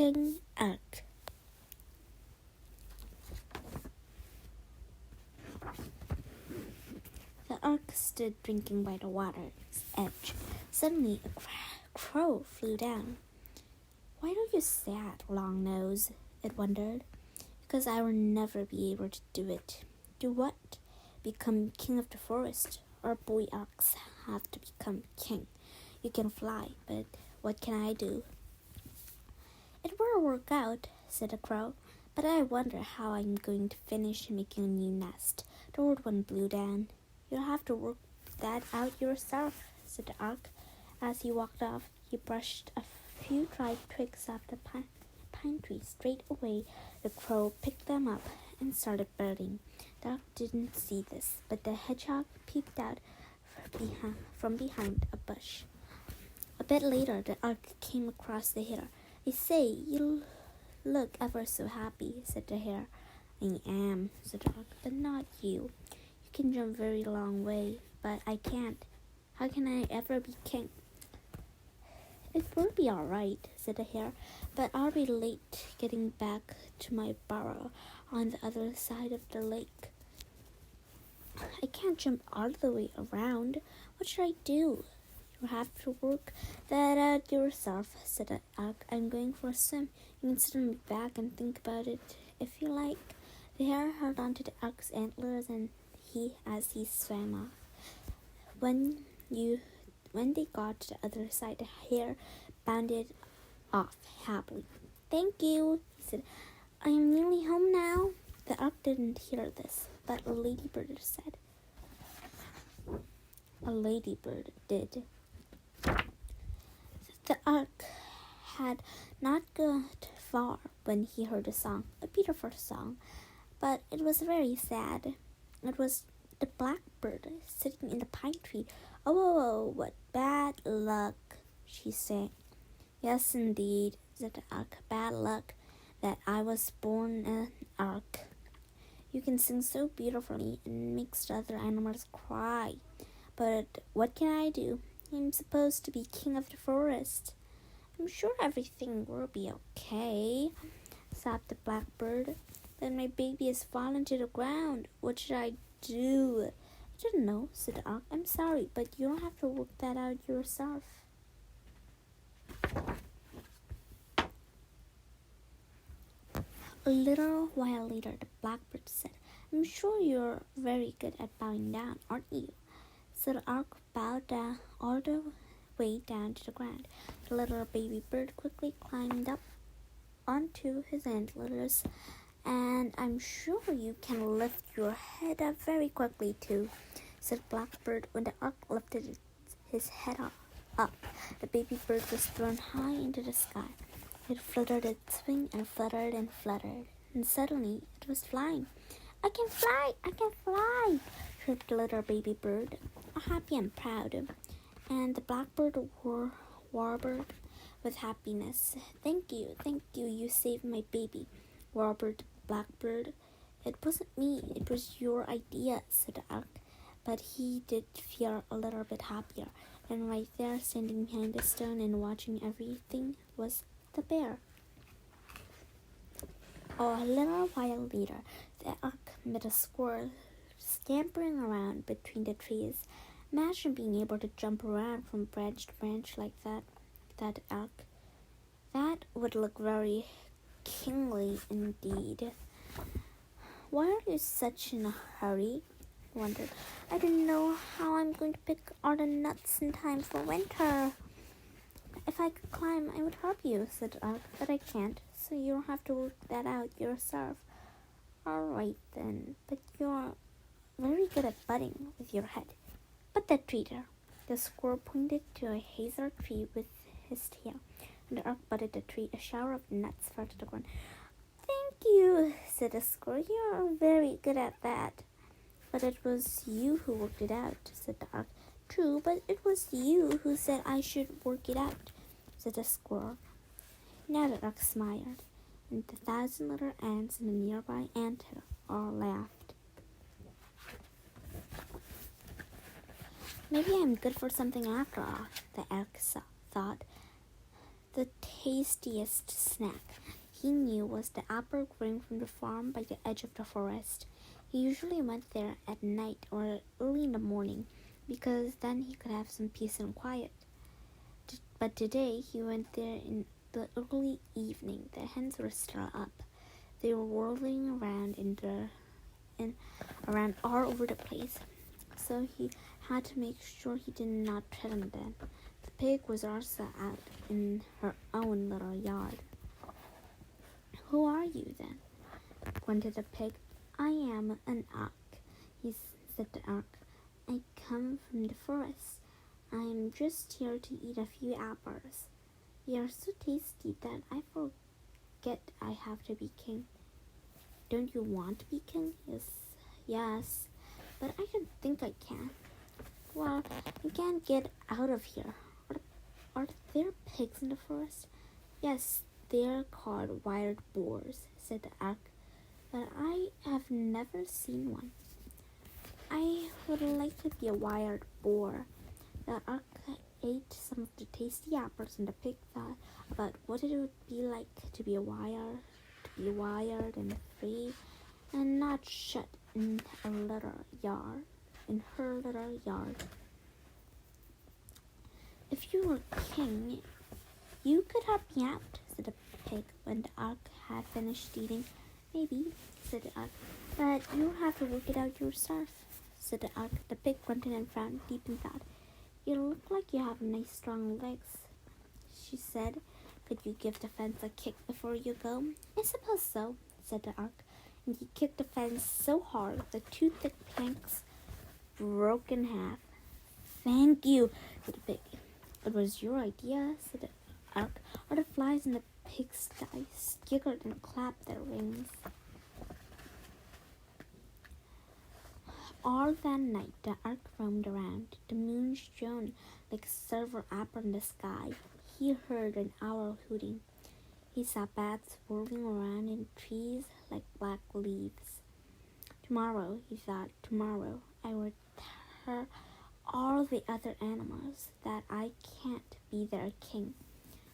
King Ark. The Ark stood drinking by the water's edge. Suddenly, a crow flew down. "Why are you sad, Long Nose?" it wondered. "Because I will never be able to do it." "Do what?" "Become king of the forest. Our boy Arks have to become king. You can fly, but what can I do?" "It will work out," said the crow, "but I wonder how I'm going to finish making a new nest. The old one blew down." "You'll have to work that out yourself," said the Ark. As he walked off, he brushed a few dried twigs off the pine tree. Straight away, the crow picked them up and started birding. The Ark didn't see this, but the hedgehog peeped out from behind a bush. A bit later, the Ark came across the hare. "I say, you look ever so happy," said the hare. "I am," said the Ark, "but not you. You can jump a very long way, but I can't. How can I ever be king?" "It will be all right," said the hare, "but I'll be late getting back to my burrow on the other side of the lake. I can't jump all the way around. What should I do?" "You have to work that out yourself," said the Ark. "I'm going for a swim. You can sit on my back and think about it if you like." The hare held onto the Ark's antlers as he swam off. When they got to the other side, the hare bounded off happily. "Thank you," he said. "I am nearly home now." The Ark didn't hear this, but a ladybird said. A ladybird did. The Ark had not got far when he heard a song, a beautiful song, but it was very sad. It was the blackbird sitting in the pine tree. "Oh, what bad luck," she sang. "Yes, indeed," said the Ark. "Bad luck that I was born an Ark. You can sing so beautifully and makes the other animals cry. But what can I do? I'm supposed to be king of the forest." "I'm sure everything will be okay," sobbed the blackbird. "But my baby has fallen to the ground. What should I do?" "I don't know," said the Ark. "I'm sorry, but you don't have to work that out yourself." A little while later, the blackbird said, "I'm sure you're very good at bowing down, aren't you?" So the Ark bowed down all the way down to the ground. The little baby bird quickly climbed up onto his antlers. "And I'm sure you can lift your head up very quickly too," said Blackbird. When the Ark lifted his head up, the baby bird was thrown high into the sky. It fluttered its wing and fluttered, and suddenly it was flying. "I can fly! I can fly!" shrieked the little baby bird, happy and proud. And the blackbird warbled with happiness. Thank you, you saved my baby," warbled the blackbird. "It wasn't me, it was your idea," said the Ark. But he did feel a little bit happier, and right there, standing behind the stone and watching everything, was the bear. A little while later, the Ark met a squirrel scampering around between the trees. "Imagine being able to jump around from branch to branch like that," thought the Ark. "That would look very kingly indeed." "Why are you such in a hurry?" he wondered. "I don't know how I'm going to pick all the nuts in time for winter." "If I could climb, I would help you," said the Ark, "but I can't, so you'll have to work that out yourself." "All right then, but you're very good at butting with your head. But that tree there." The squirrel pointed to a hazel tree with his tail, and the Ark butted the tree. A shower of nuts fell to the ground. "Thank you," said the squirrel. "You're very good at that." "But it was you who worked it out," said the Ark. "True, but it was you who said I should work it out," said the squirrel. Now the Ark smiled, and the 1,000 little ants in a nearby anthill all laughed. "Maybe I'm good for something after all," the Ark thought. The tastiest snack he knew was the apple growing from the farm by the edge of the forest. He usually went there at night or early in the morning because then he could have some peace and quiet. But today he went there in the early evening. The hens were still up. They were whirling around around all over the place, so he had to make sure he did not tread on them. The pig was also out in her own little yard. "Who are you, then?" grunted the pig. "I am an elk," said the elk. "I come from the forest. I am just here to eat a few apples. They are so tasty that I forget I have to be king." "Don't you want to be king?" Yes, but I don't think I can." "Well, you can't get out of here." Are there pigs in the forest?" "Yes, they're called wild boars," said the elk, "but I have never seen one." "I would like to be a wild boar." The elk ate some of the tasty apples, and the pig thought about what it would be like to be wild and free, and not shut in her little yard. "If you were king, you could help me out," said the pig when the elk had finished eating. "Maybe," said the elk, "but you'll have to work it out yourself," said the elk. The pig grunted and frowned deep in thought. "You look like you have nice strong legs," she said. "Could you give the fence a kick before you go?" "I suppose so," said the elk, and he kicked the fence so hard the 2 thick planks broke in half. "Thank you," said the pig. "It was your idea," said the elk. All the flies in the pigsty giggled and clapped their wings. All that night the elk roamed around. The moon shone like a silver apple in the sky. He heard an owl hooting. He saw bats whirling around in trees like black leaves. "Tomorrow," he thought, "tomorrow I will tell all the other animals that I can't be their king.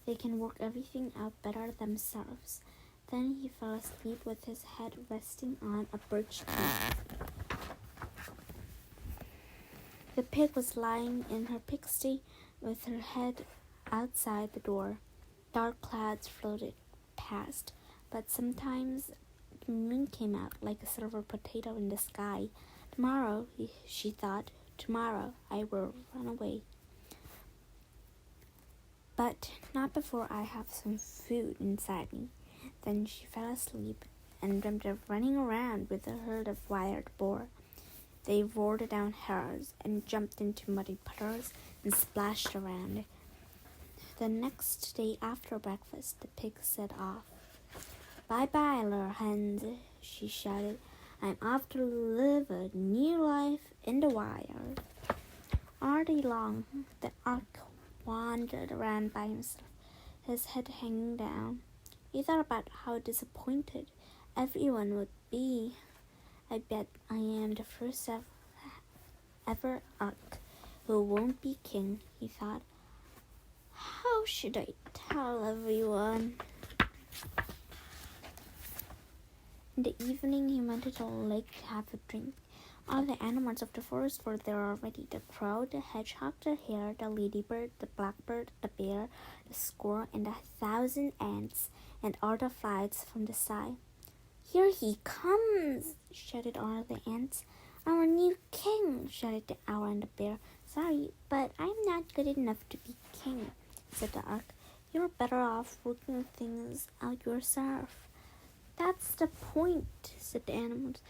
They can work everything out better themselves." Then he fell asleep with his head resting on a birch tree. The pig was lying in her pigsty with her head outside the door. Dark clouds floated past, but sometimes the moon came out like a silver potato in the sky. "Tomorrow," she thought, "tomorrow I will run away. But not before I have some food inside me." Then she fell asleep and dreamt of running around with a herd of wild boar. They roared down hills and jumped into muddy puddles and splashed around. The next day after breakfast, the pig set off. "Bye-bye, little hens," she shouted. "I'm off to live a new life in the wild." All day long, the elk wandered around by himself, his head hanging down. He thought about how disappointed everyone would be. "I bet I am the first ever elk who won't be king," he thought. "How should I tell everyone?" In the evening, he went to the lake to have a drink. All the animals of the forest were there already: the crow, the hedgehog, the hare, the ladybird, the blackbird, the bear, the squirrel, and 1,000 ants, and all the flies from the sky. "Here he comes!" shouted all the ants. "Our new king!" shouted the owl and the bear. "Sorry, but I'm not good enough to be king," said the elk. "You're better off working things out yourself." "That's the point," said the animals.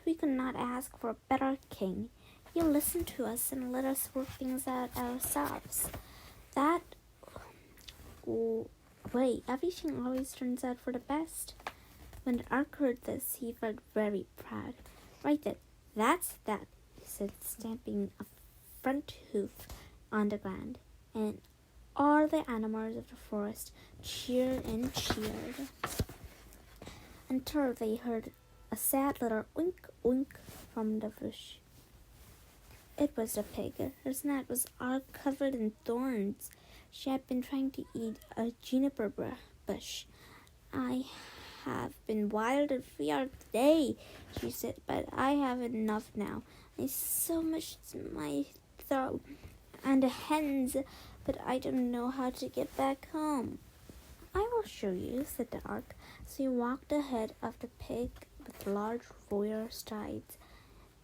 "We could not ask for a better king. You listen to us and let us work things out ourselves. That way, everything always turns out for the best." When the elk heard this, he felt very proud. "Right then, that's that," he said, stamping a front hoof on the ground. And all the animals of the forest cheered and cheered until they heard a sad little oink oink from the bush. It was the pig. Her snout was all covered in thorns. She had been trying to eat a juniper bush. I have been wild and free all day, she said, but I have enough now. There's so much in my throat and the hens, but I don't know how to get back home. I will show you, said the ark. So he walked ahead of the pig with large royal strides.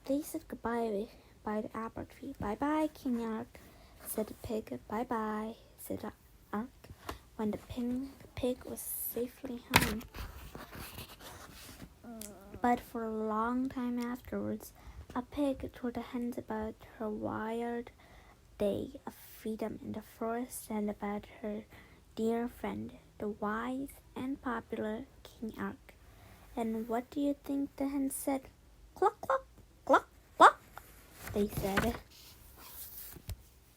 They said goodbye by the apple tree. Bye-bye, King Ark, said the pig. Bye-bye, said the ark, when the pig was safely home. But for a long time afterwards, a pig told the hens about her wild day of freedom in the forest and about her dear friend, the wise and popular King Ark. And what do you think the hens said? Cluck, cluck, cluck, cluck, they said.